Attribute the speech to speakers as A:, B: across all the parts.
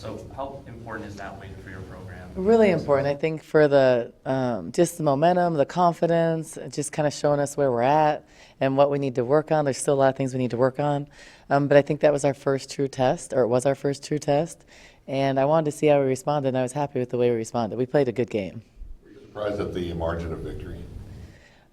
A: So how important is that win for your program?
B: Really important, I think, for the just the momentum, the confidence, just kind of showing us where we're at and what we need to work on. There's still a lot of things we need to work on, but I think that was our first true test, or it was our first true test, and I wanted to see how we responded, and I was happy with the way we responded. We played a good game.
C: Were you surprised at the margin of victory?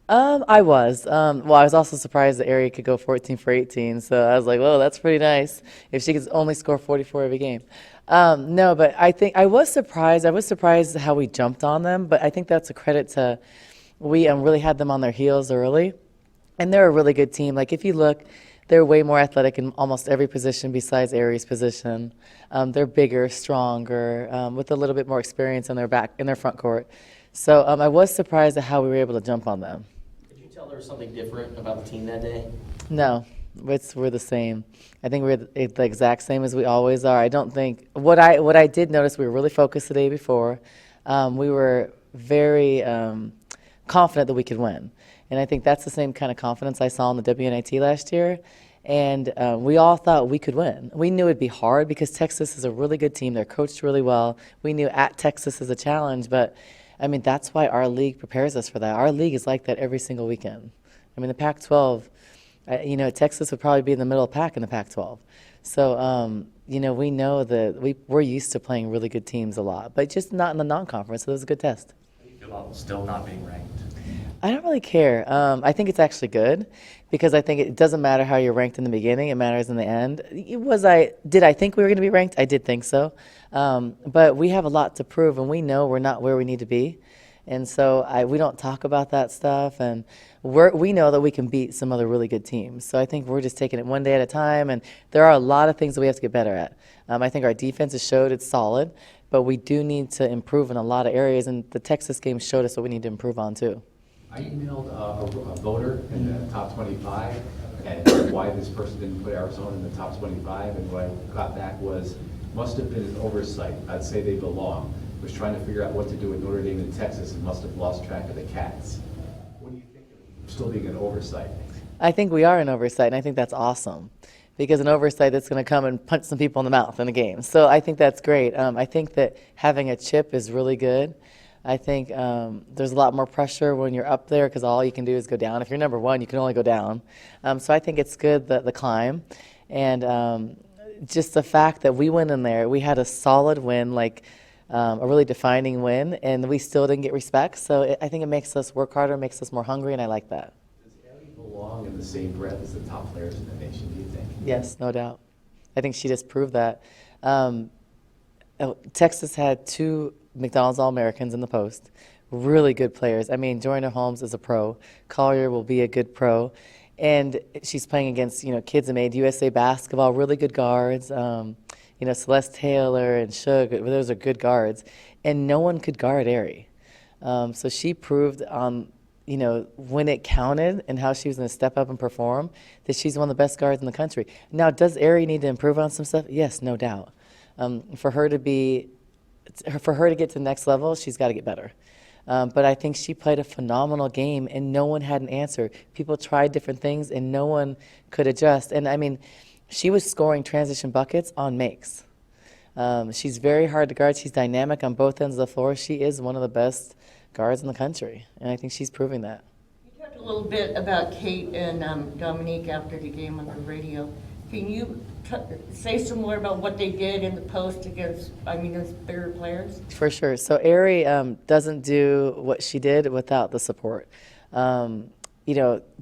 B: I was. Well, I was also surprised that Ari could go 14 for 18. So I was like, "Whoa, that's pretty nice." If she could only score 44 every game. No, but I think I was surprised. I was surprised how we jumped on them. But I think that's a credit to we really had them on their heels early, and they're a really good team. Like if you look, they're way more athletic in almost every position besides Ari's position. They're bigger, stronger, with a little bit more experience in their front court. So I was surprised at how we were able to jump on them.
D: Could you tell there was something different about the team that day?
B: No, we're the same. I think we're the exact same as we always are. I don't think what I did notice, we were really focused the day before. We were very confident that we could win, and I think that's the same kind of confidence I saw in the WNIT last year. And we all thought we could win. We knew it'd be hard because Texas is a really good team. They're coached really well. We knew at Texas is a challenge, but I mean that's why our league prepares us for that. Our league is like that every single weekend. I mean the Pac-12. Texas would probably be in the middle of the pack in the Pac-12. So, we know that we're used to playing really good teams a lot, but just not in the non-conference, so it was a good test.
A: How do you feel about still not being ranked?
B: I don't really care. I think it's actually good because I think it doesn't matter how you're ranked in the beginning, it matters in the end. Did I think we were going to be ranked? I did think so. But we have a lot to prove, and we know we're not where we need to be. And so we don't talk about that stuff, and we know that we can beat some other really good teams. So I think we're just taking it one day at a time, and there are a lot of things that we have to get better at. I think our defense has showed it's solid, but we do need to improve in a lot of areas, and the Texas game showed us what we need to improve on too.
E: I emailed a voter in the top 25 and why this person didn't put Arizona in the top 25, and what I got back was, must have been an oversight. I'd say they belong. Was trying to figure out what to do with Notre Dame and Texas and must have lost track of the Cats. What do you think of still being an oversight?
B: I think we are an oversight, and I think that's awesome because an oversight that's going to come and punch some people in the mouth in a game. So I think that's great. I think that having a chip is really good. I think there's a lot more pressure when you're up there because all you can do is go down. If you're number one, you can only go down. So I think it's good, the climb. And just the fact that we went in there, we had a solid win, like a really defining win, and we still didn't get respect. So I think it makes us work harder, makes us more hungry, and I like that.
E: Does Ari belong in the same breath as the top players in the nation, do you think?
B: Yes, no doubt. I think she just proved that. Texas had 2 McDonald's All-Americans in the post, really good players. I mean, Joyner Holmes is a pro. Collier will be a good pro. And she's playing against, kids that made USA basketball, really good guards. Celeste Taylor and Shug, those are good guards. And no one could guard Ari. So she proved on, when it counted and how she was going to step up and perform, that she's one of the best guards in the country. Now, does Ari need to improve on some stuff? Yes, no doubt. For her to get to the next level, she's got to get better. But I think she played a phenomenal game, and no one had an answer. People tried different things, and no one could adjust. And, I mean, she was scoring transition buckets on makes. She's very hard to guard. She's dynamic on both ends of the floor. She is one of the best guards in the country, and I think she's proving that.
F: You talked a little bit about Kate and Dominique after the game on the radio. Can you say some more about what they did in the post against, those bigger players?
B: For sure. So Ari doesn't do what she did without the support.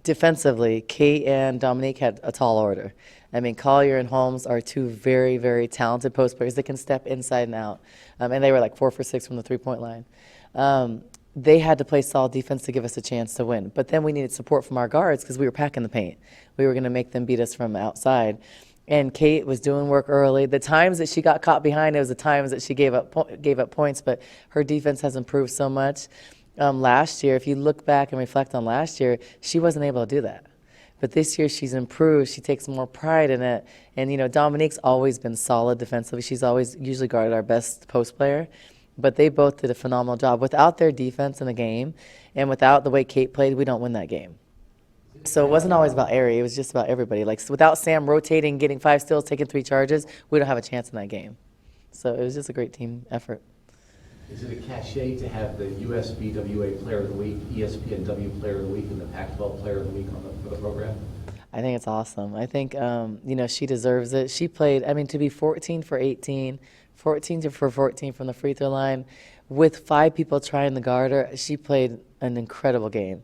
B: Defensively, Kate and Dominique had a tall order. I mean, Collier and Holmes are 2 very, very talented post players that can step inside and out. And they were like 4 for 6 from the three-point line. They had to play solid defense to give us a chance to win. But then we needed support from our guards because we were packing the paint. We were going to make them beat us from outside. And Kate was doing work early. The times that she got caught behind, it was the times that she gave up points, but her defense has improved so much. Last year, if you look back and reflect on last year, she wasn't able to do that. But this year she's improved. She takes more pride in it. And, Dominique's always been solid defensively. She's always usually guarded our best post player. But they both did a phenomenal job. Without their defense in the game and without the way Kate played, we don't win that game. So it wasn't always about Ari. It was just about everybody. Like, so without Sam rotating, getting 5 steals, taking 3 charges, we don't have a chance in that game. So it was just a great team effort.
E: Is it a cachet to have the USBWA Player of the Week, ESPNW Player of the Week, and the Pac-12 Player of the Week for the program?
B: I think it's awesome. I think, she deserves it. She played, to be 14 for 18, 14 for 14 from the free throw line, with 5 people trying to guard her, she played an incredible game.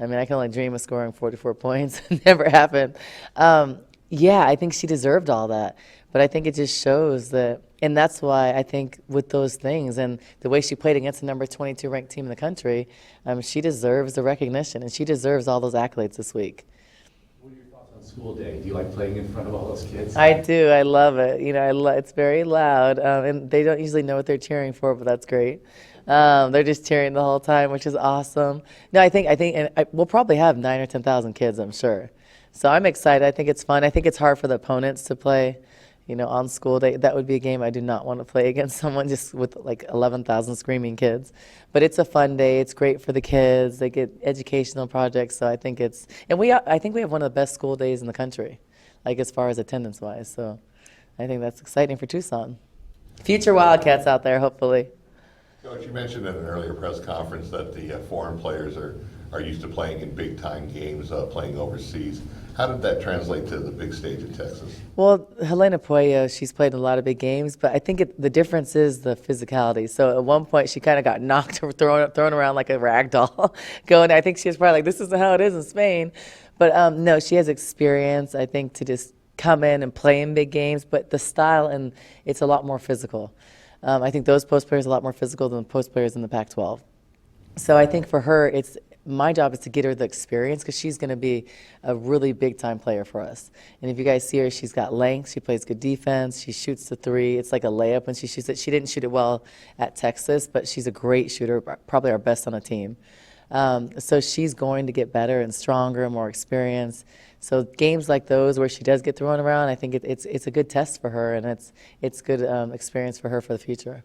B: I can only dream of scoring 44 points. It never happened. I think she deserved all that. But I think it just shows that, and that's why I think with those things and the way she played against the number 22 ranked team in the country, she deserves the recognition, and she deserves all those accolades this week.
E: What are your thoughts on school day? Do you like playing in front of all those kids?
B: I do. I love it. It's very loud, and they don't usually know what they're cheering for, but that's great. They're just cheering the whole time, which is awesome. No, I think, we'll probably have 9,000 or 10,000 kids, I'm sure. So I'm excited. I think it's fun. I think it's hard for the opponents to play, on school day. That would be a game I do not want to play against someone just with like 11,000 screaming kids. But it's a fun day. It's great for the kids. They get educational projects. So I think I think we have one of the best school days in the country, like as far as attendance wise. So I think that's exciting for Tucson. Future Wildcats out there, hopefully.
C: Coach, you mentioned in an earlier press conference that the foreign players are used to playing in big-time games, playing overseas. How did that translate to the big stage in Texas?
B: Well, Helena Puello, she's played in a lot of big games, but I think the difference is the physicality. So at one point, she kind of got knocked or thrown around like a rag doll. I think she was probably like, this isn't how it is in Spain. But no, she has experience, I think, to just come in and play in big games, but the style, and it's a lot more physical. I think those post players are a lot more physical than the post players in the Pac-12. So I think for her, my job is to get her the experience, because she's going to be a really big-time player for us. And if you guys see her, she's got length. She plays good defense. She shoots the three. It's like a layup when she shoots it. She didn't shoot it well at Texas, but she's a great shooter, probably our best on the team. So she's going to get better and stronger and more experience. So games like those where she does get thrown around, I think it's a good test for her, and it's good experience for her for the future.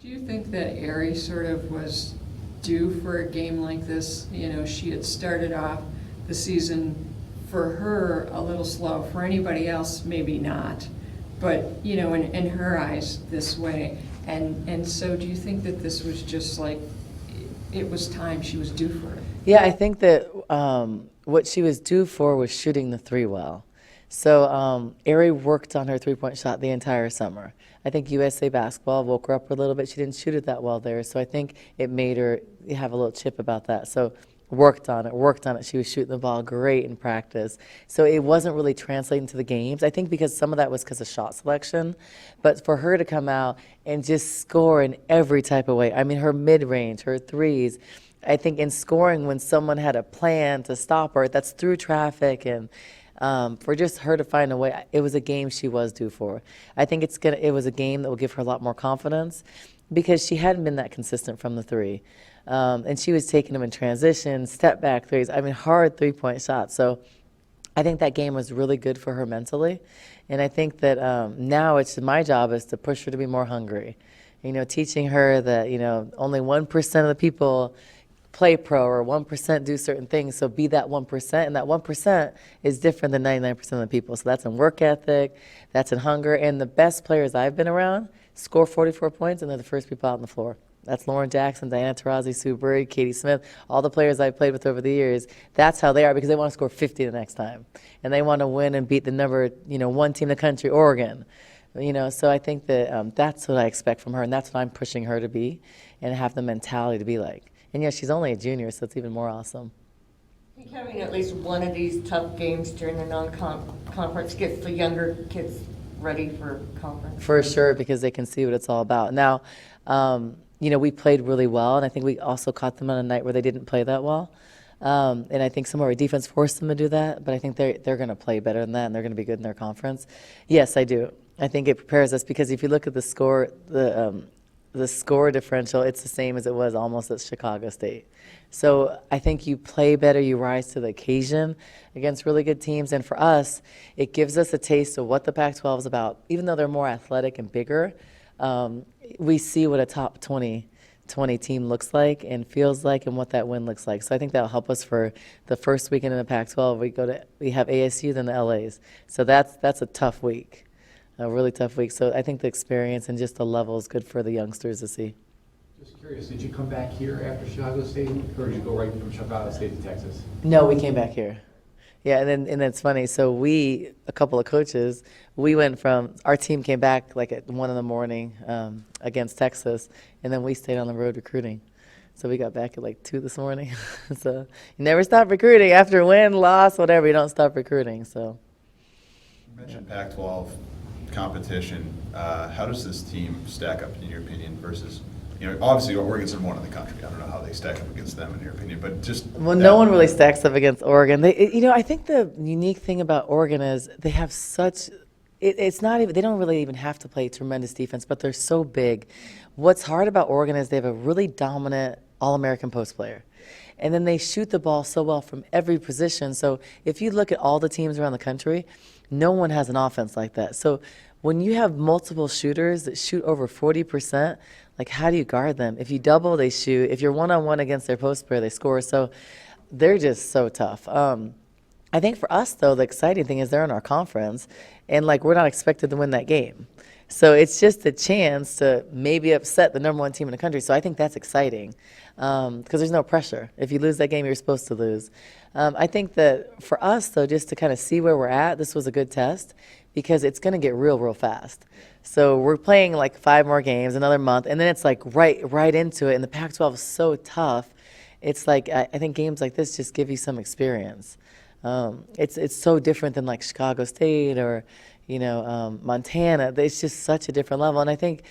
G: Do you think that Aerie sort of was due for a game like this? She had started off the season, for her, a little slow. For anybody else, maybe not. But, in her eyes, this way. And so do you think that this was just like, it was time, she was due for it?
B: Yeah, I think that what she was due for was shooting the three well. So Aerie worked on her three-point shot the entire summer. I think USA Basketball woke her up a little bit. She didn't shoot it that well there, so I think it made her have a little chip about that. So worked on it. She was shooting the ball great in practice. So it wasn't really translating to the games. I think because some of that was because of shot selection. But for her to come out and just score in every type of way, her mid-range, her threes, I think in scoring when someone had a plan to stop her, that's through traffic, and for just her to find a way, it was a game she was due for. I think it was a game that will give her a lot more confidence, because she hadn't been that consistent from the three. And she was taking them in transition, step back threes, hard three-point shots. So I think that game was really good for her mentally. And I think that now my job is to push her to be more hungry. Teaching her that, only 1% of the people play pro, or 1% do certain things, so be that 1%, and that 1% is different than 99% of the people. So that's in work ethic, that's in hunger, and the best players I've been around score 44 points, and they're the first people out on the floor. That's Lauren Jackson, Diana Taurasi, Sue Bird, Katie Smith, all the players I've played with over the years. That's how they are, because they want to score 50 the next time, and they want to win and beat the number one team in the country, Oregon. So I think that that's what I expect from her, and that's what I'm pushing her to be, and have the mentality to be like. And she's only a junior, so it's even more awesome.
F: I think having at least one of these tough games during the non-conference gets the younger kids ready for conference.
B: For sure, because they can see what it's all about. Now, we played really well, and I think we also caught them on a night where they didn't play that well. And I think some of our defense forced them to do that, but I think they're going to play better than that, and they're going to be good in their conference. Yes, I do. I think it prepares us, because if you look at the score, the score differential, it's the same as it was almost at Chicago State. So I think you play better, you rise to the occasion against really good teams. And for us, it gives us a taste of what the Pac-12 is about. Even though they're more athletic and bigger, we see what a top 20 team looks like and feels like, and what that win looks like. So I think that'll help us for the first weekend in the Pac-12. We have ASU, then the LAs. So that's a tough week. a really tough week. So I think the experience and just the level is good for the youngsters to see.
E: Just curious, did you come back here after Chicago State, or did you go right from Chicago State to Texas?
B: No, we came back here. Yeah, and it's funny. So we, a couple of coaches, we went from, our team came back like at 1 a.m. Against Texas, and then we stayed on the road recruiting. So we got back at like 2 this morning. So you never stop recruiting. After a win, loss, whatever, you don't stop recruiting. So
H: You mentioned Pac-12 competition. How does this team stack up, in your opinion, versus, obviously Oregon's number one in the country. I don't know how they stack up against them, in your opinion, but just.
B: well, no one really stacks up against Oregon. I think the unique thing about Oregon is they have such. It's not even. They don't really even have to play tremendous defense, but they're so big. What's hard about Oregon is they have a really dominant All-American post player. And then they shoot the ball so well from every position. So if you look at all the teams around the country, no one has an offense like that. So when you have multiple shooters that shoot over 40%, like how do you guard them? If you double, they shoot. If you're one-on-one against their post player, they score. So they're just so tough. I think for us, though, the exciting thing is they're in our conference, and like we're not expected to win that game. So it's just a chance to maybe upset the number one team in the country. So I think that's exciting because there's no pressure. If you lose that game, you're supposed to lose. I think that for us, though, just to kind of see where we're at, this was a good test because it's going to get real fast. So we're playing like 5 more games, another month, and then it's like right into it. And the Pac-12 is so tough. It's like I think games like this just give you some experience. It's so different than like Chicago State or Montana. It's just such a different level. And I think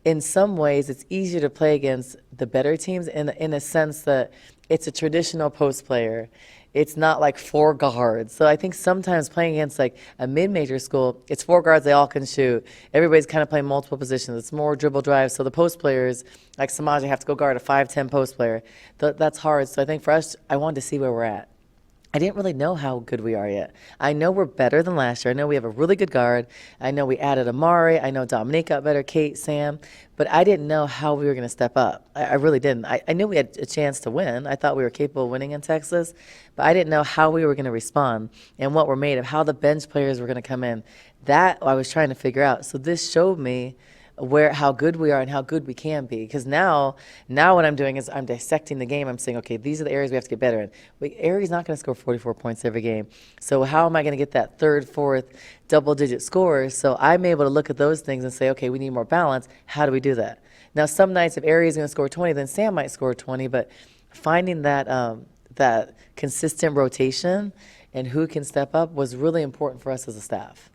B: in some ways it's easier to play against the better teams in a sense that it's a traditional post player. It's not like 4 guards. So I think sometimes playing against like a mid-major school, it's 4 guards, they all can shoot. Everybody's kind of playing multiple positions. It's more dribble drive. So the post players, like Samaje, have to go guard a 5'10" post player. That's hard. So I think for us, I wanted to see where we're at. I didn't really know how good we are yet. I know we're better than last year. I know we have a really good guard. I know we added Amari. I know Dominique got better, Kate, Sam. But I didn't know how we were going to step up. I really didn't. I knew we had a chance to win. I thought we were capable of winning in Texas. But I didn't know how we were going to respond and what we're made of, how the bench players were going to come in. That I was trying to figure out. So this showed me how good we are and how good we can be. Because now what I'm doing is I'm dissecting the game. I'm saying, okay, these are the areas we have to get better in. Erie's not going to score 44 points every game. So how am I going to get that 3rd, 4th double-digit scores? So I'm able to look at those things and say, okay, we need more balance. How do we do that? Now, some nights if Arie is going to score 20, then Sam might score 20. But finding that consistent rotation and who can step up was really important for us as a staff.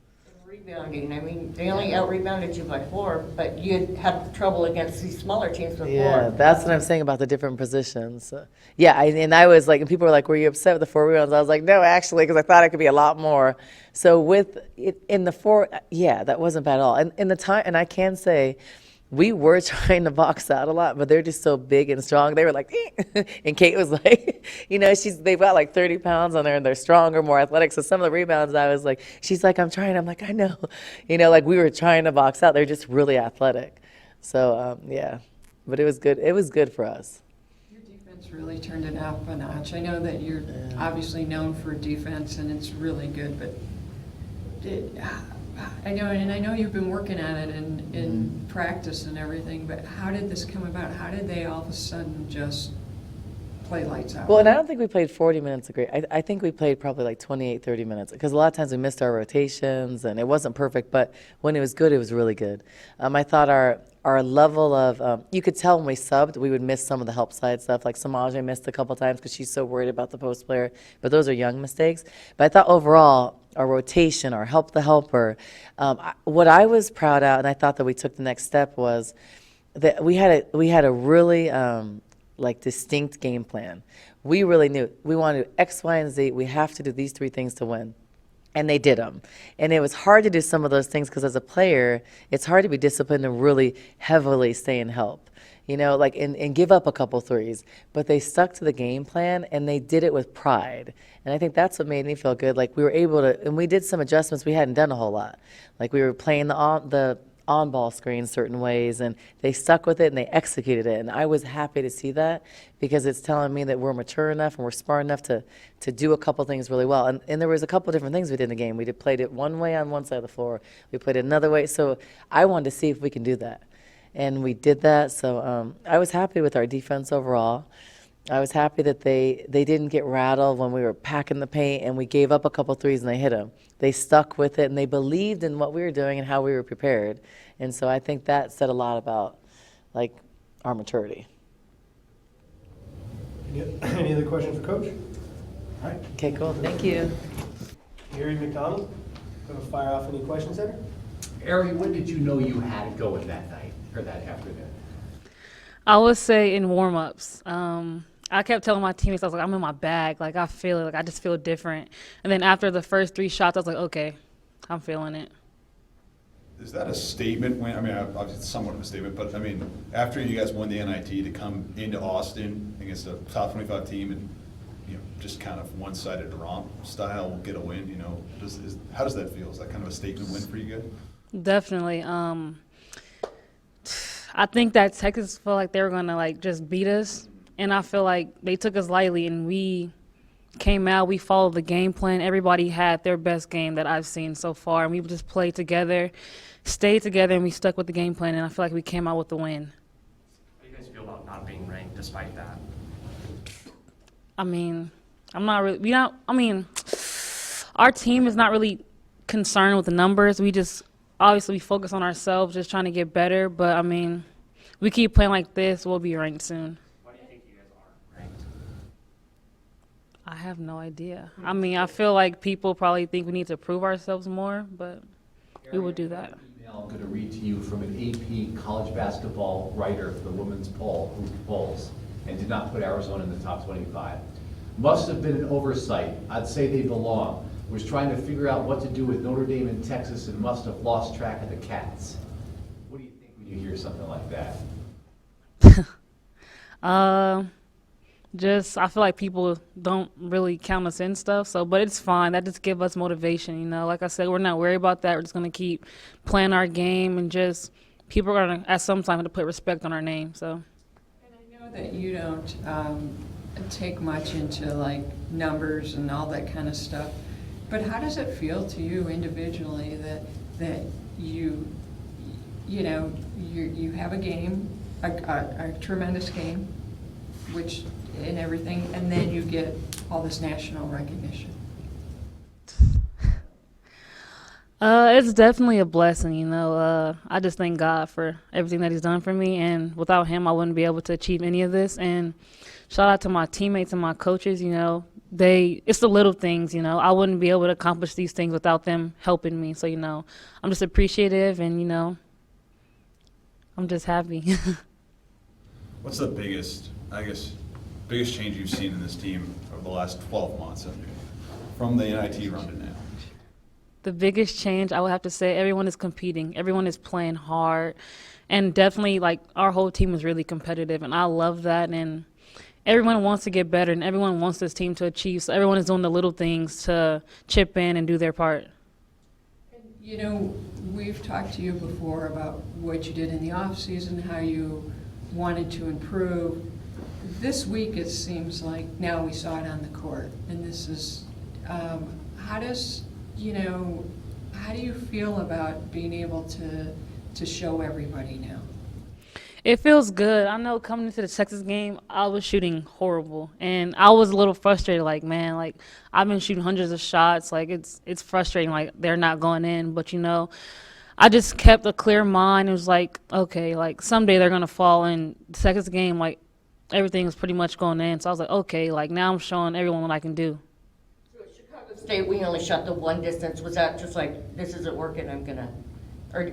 F: Rebounding, I mean, they only out-rebounded you by 4, but you had trouble against these smaller teams before.
B: Yeah, that's what I'm saying about the different positions. And I was like, and people were like, were you upset with the 4 rebounds? I was like, no, actually, because I thought it could be a lot more. So with it, in the 4, yeah, that wasn't bad at all. And in the time, and I can say, we were trying to box out a lot, but they're just so big and strong. They were like, and Kate was like, they've got like 30 pounds on there and they're stronger, more athletic. So some of the rebounds, I was like, she's like, I'm trying. I'm like, I know. Like we were trying to box out. They're just really athletic. So, yeah, but it was good. It was good for us.
G: Your defense really turned it up a notch. I know that you're obviously known for defense, and it's really good, but I know you've been working on it in practice and everything, but how did this come about? How did they all of a sudden just play lights out?
B: Well, and I don't think we played 40 minutes a great. I think we played probably like 28, 30 minutes because a lot of times we missed our rotations and it wasn't perfect, but when it was good, it was really good. I thought our level of, you could tell when we subbed, we would miss some of the help side stuff. Like Samaje missed a couple times because she's so worried about the post player, but those are young mistakes. But I thought overall, our rotation, our help the helper, what I was proud of, and I thought that we took the next step was that we had a really distinct game plan. We really knew we wanted to do X, Y, and Z. We have to do these 3 things to win. And they did them. And it was hard to do some of those things because as a player, it's hard to be disciplined and really heavily stay in help. And give up a couple threes. But they stuck to the game plan, and they did it with pride. And I think that's what made me feel good. Like, we were able to, and we did some adjustments we hadn't done a whole lot. Like, we were playing the on-ball screens certain ways, and they stuck with it and they executed it. And I was happy to see that because it's telling me that we're mature enough and we're smart enough to do a couple things really well. And there was a couple different things we did in the game. We played it one way on one side of the floor. We played it another way. So I wanted to see if we can do that. And we did that. So I was happy with our defense overall. I was happy that they didn't get rattled when we were packing the paint and we gave up a couple threes and they hit them. They stuck with it and they believed in what we were doing and how we were prepared. And so I think that said a lot about, like, our maturity.
I: Any other questions for Coach? All right,
B: Okay, cool. Thank you.
I: Gary McDonald, going to fire off any questions there?
E: Ari, when did you know you had to go in that night or that afternoon?
J: I would say in warm-ups. I kept telling my teammates, I was like, I'm in my bag. Like, I feel it. Like, I just feel different. And then after the first 3 shots, I was like, okay, I'm feeling it.
H: Is that a statement? I mean, obviously it's somewhat of a statement, but I mean, after you guys won the NIT to come into Austin against a top 25 team and, you know, just kind of one-sided romp style get a win, you know, how does that feel? Is that kind of a statement win for you guys?
J: Definitely. I think that Texas felt like they were going to, like, just beat us. And I feel like they took us lightly, and we came out, we followed the game plan. Everybody had their best game that I've seen so far, and we just played together, stayed together, and we stuck with the game plan, and I feel like we came out with the win.
A: How do you guys feel about not being ranked despite that?
J: I mean, our team is not really concerned with the numbers. We just, obviously, we focus on ourselves, just trying to get better. But, I mean, we keep playing like this, we'll be ranked soon.
A: Why do you think you guys are ranked?
J: I have no idea. I mean, I feel like people probably think we need to prove ourselves more, but we will do that.
E: Email I'm going to read to you from an AP college basketball writer for the women's poll, who polls, and did not put Arizona in the top 25. Must have been an oversight. I'd say they belong. Was trying to figure out what to do with Notre Dame and Texas and must have lost track of the Cats. What do you think when you hear something like that?
J: I feel like people don't really count us in stuff, but it's fine. That just gives us motivation, you know. Like I said, we're not worried about that. We're just going to keep playing our game, and just people are going to, at some time, have to put respect on our name, so.
G: And I know that you don't take much into, like, numbers and all that kind of stuff, but how does it feel to you individually that you have a game, a tremendous game, which and everything, and then you get all this national recognition?
J: It's definitely a blessing, you know. I just thank God for everything that He's done for me, and without Him, I wouldn't be able to achieve any of this. And shout out to my teammates and my coaches, you know. It's the little things, you know. I wouldn't be able to accomplish these things without them helping me. So, you know, I'm just appreciative, and, you know, I'm just happy.
H: What's the biggest change you've seen in this team over the last 12 months from the NIT run to now?
J: The biggest change, I would have to say, everyone is competing. Everyone is playing hard. And definitely, like, our whole team is really competitive, and I love that. And everyone wants to get better, and everyone wants this team to achieve. So everyone is doing the little things to chip in and do their part.
G: You know, we've talked to you before about what you did in the off season, how you wanted to improve. This week, it seems like now we saw it on the court, and this is how do you feel about being able to show everybody now?
J: It feels good. I know coming into the Texas game, I was shooting horrible, and I was a little frustrated. Like, man, like, I've been shooting hundreds of shots. Like, it's frustrating. Like, they're not going in. But, you know, I just kept a clear mind. It was like, okay, like, someday they're gonna fall. In the Texas game, like, everything was pretty much going in. So I was like, okay, like, now I'm showing everyone what I can do.
F: So at Chicago State, we only shot the one distance. Was that just like, this isn't working, I'm gonna, or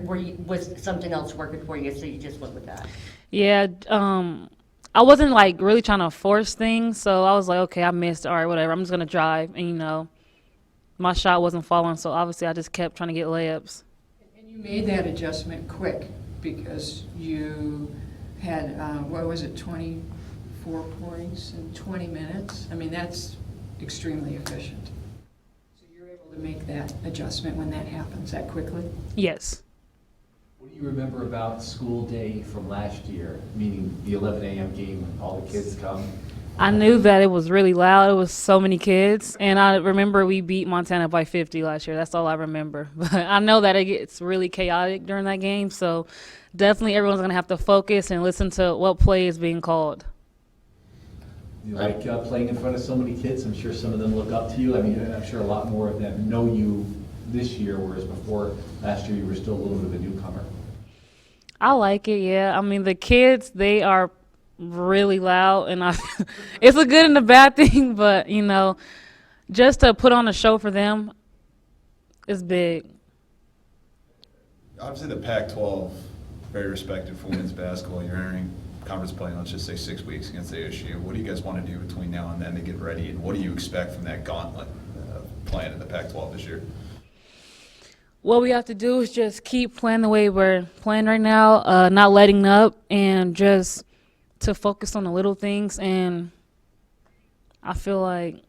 F: was something else working for you, so you just went with that?
J: Yeah, I wasn't, like, really trying to force things. So I was like, okay, I missed. All right, whatever. I'm just gonna drive. And, you know, my shot wasn't falling. So obviously I just kept trying to get layups.
G: And you made that adjustment quick because you had, 24 points in 20 minutes? I mean, that's extremely efficient. So you're able to make that adjustment when that happens that quickly?
J: Yes.
E: What do You remember about school day from last year, meaning the 11 a.m. game when all the kids come?
J: I knew that it was really loud. It was so many kids, and I remember we beat Montana by 50 last year. That's all I remember. But I know that it gets really chaotic during that game, so definitely everyone's gonna have to focus and listen to what play is being called.
E: You like playing in front of so many kids? I'm sure some of them look up to you. I mean, I'm sure a lot more of them know you this year, whereas before, last year, you were still a little bit of a newcomer.
J: I like it, yeah. I mean, the kids, they are really loud, and it's a good and a bad thing, but, you know, just to put on a show for them is big.
H: Obviously, the Pac-12, very respected for women's basketball. You're entering conference play in, let's just say, 6 weeks against ASU. What do you guys want to do between now and then to get ready, and what do you expect from that gauntlet playing in the Pac-12 this year?
J: What we have to do is just keep playing the way we're playing right now, not letting up, and just to focus on the little things. And I feel like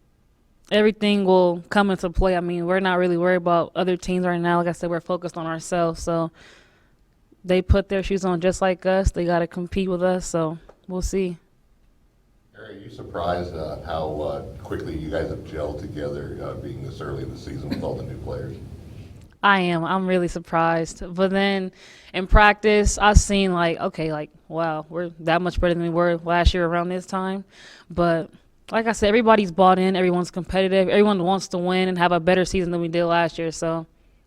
J: everything will come into play. I mean, we're not really worried about other teams right now. Like I said, we're focused on ourselves. So they put their shoes on just like us. They got to compete with us. So we'll see.
C: Are you surprised how quickly you guys have gelled together being this early in the season with all the new players?
J: I am. I'm really surprised. But then in practice, I've seen like, okay, like, wow, we're that much better than we were last year around this time. But like I said, everybody's bought in. Everyone's competitive. Everyone wants to win and have a better season than we did last year. So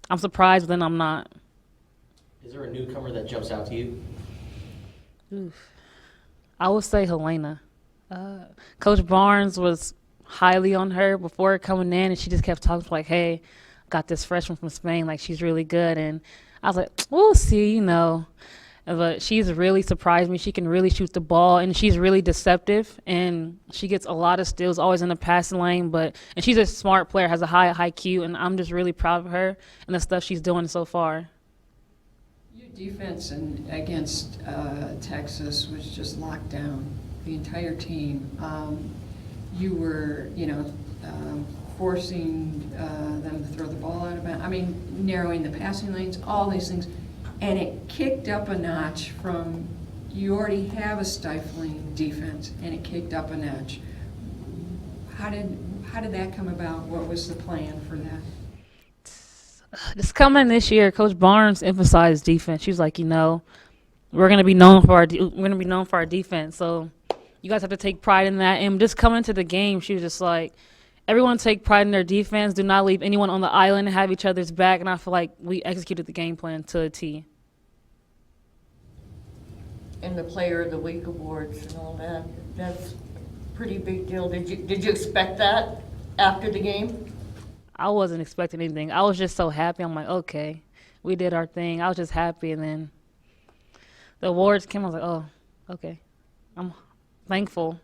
J: I'm surprised, but then I'm not.
D: Is there a newcomer that jumps out to you?
J: I would say Helena. Coach Barnes was highly on her before coming in, and she just kept talking like, hey, got this freshman from Spain, like she's really good. And I was like, we'll see, you know. But she's really surprised me. She can really shoot the ball, and she's really deceptive, and she gets a lot of steals, always in the passing lane. And she's a smart player, has a high IQ, and I'm just really proud of her and the stuff she's doing so far.
G: Your defense against Texas was just locked down, the entire team. You were, forcing them to throw the ball out of bounds. I mean, narrowing the passing lanes, all these things. And it kicked up a notch from, you already have a stifling defense, and it kicked up a notch. How did that come about? What was the plan for that?
J: Just coming this year, Coach Barnes emphasized defense. She was like, we're gonna be known for our defense. So you guys have to take pride in that. And just coming to the game, she was just like, everyone take pride in their defense. Do not leave anyone on the island and have each other's back. And I feel like we executed the game plan to a T.
F: And the Player of the Week awards and all that, that's a pretty big deal. Did you expect that after the game?
J: I wasn't expecting anything. I was just so happy. I'm like, okay, we did our thing. I was just happy. And then the awards came. I was like, oh, okay. I'm thankful.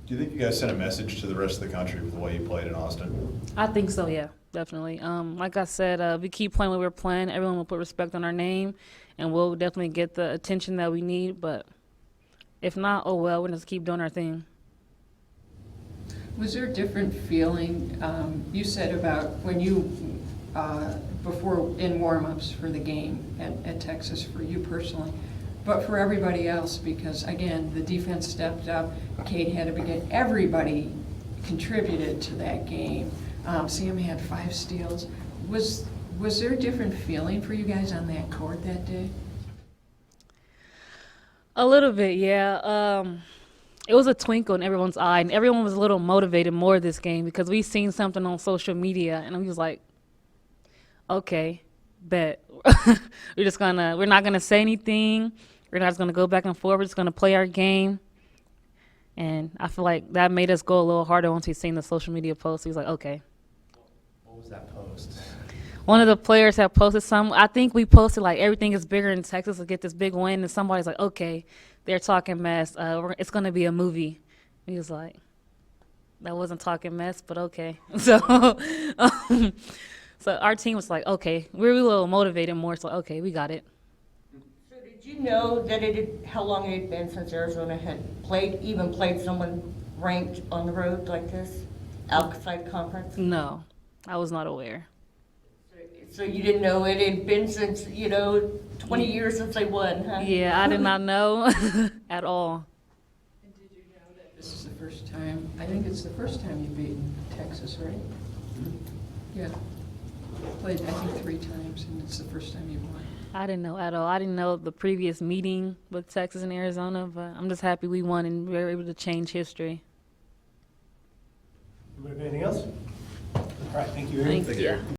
H: Do you think you guys sent a message to the rest of the country with the way you played in Austin?
J: I think so, yeah, definitely. Like I said, we keep playing what we're playing. Everyone will put respect on our name, and we'll definitely get the attention that we need. But if not, oh well, we're just keep doing our thing.
G: Was there a different feeling, you said about when you, before in warm-ups for the game at Texas, for you personally, but for everybody else, because again, the defense stepped up, Kate had to begin, everybody contributed to that game. Sam had 5 steals. Was there a different feeling for you guys on that court that day?
J: A little bit, yeah. It was a twinkle in everyone's eye, and everyone was a little motivated more this game because we seen something on social media, and we was like, okay, bet. We're not gonna say anything. We're not gonna go back and forth. We're just gonna play our game. And I feel like that made us go a little harder once we seen the social media post. He was like, okay.
A: What was that post?
J: One of the players had posted some. I think we posted like everything is bigger in Texas to get this big win, and somebody's like, okay, they're talking mess. It's gonna be a movie. He was like, that wasn't talking mess, but okay. So, so our team was like, okay, we were a little motivated more. So okay, we got it.
F: So did you know that how long it had been since Arizona had even played someone ranked on the road like this, outside conference?
J: No, I was not aware.
F: So you didn't know it had been since, 20 years since they won, huh?
J: Yeah, I did not know at all.
G: And did you know that this is the first time, I think it's the first time you've beaten Texas, right? Yeah. Played, I think, 3 times, and it's the first time you've won.
J: I didn't know at all. I didn't know the previous meeting with Texas and Arizona, but I'm just happy we won and we were able to change history.
I: Anybody have anything else? All right, thank you, Aaron.
J: Thank you.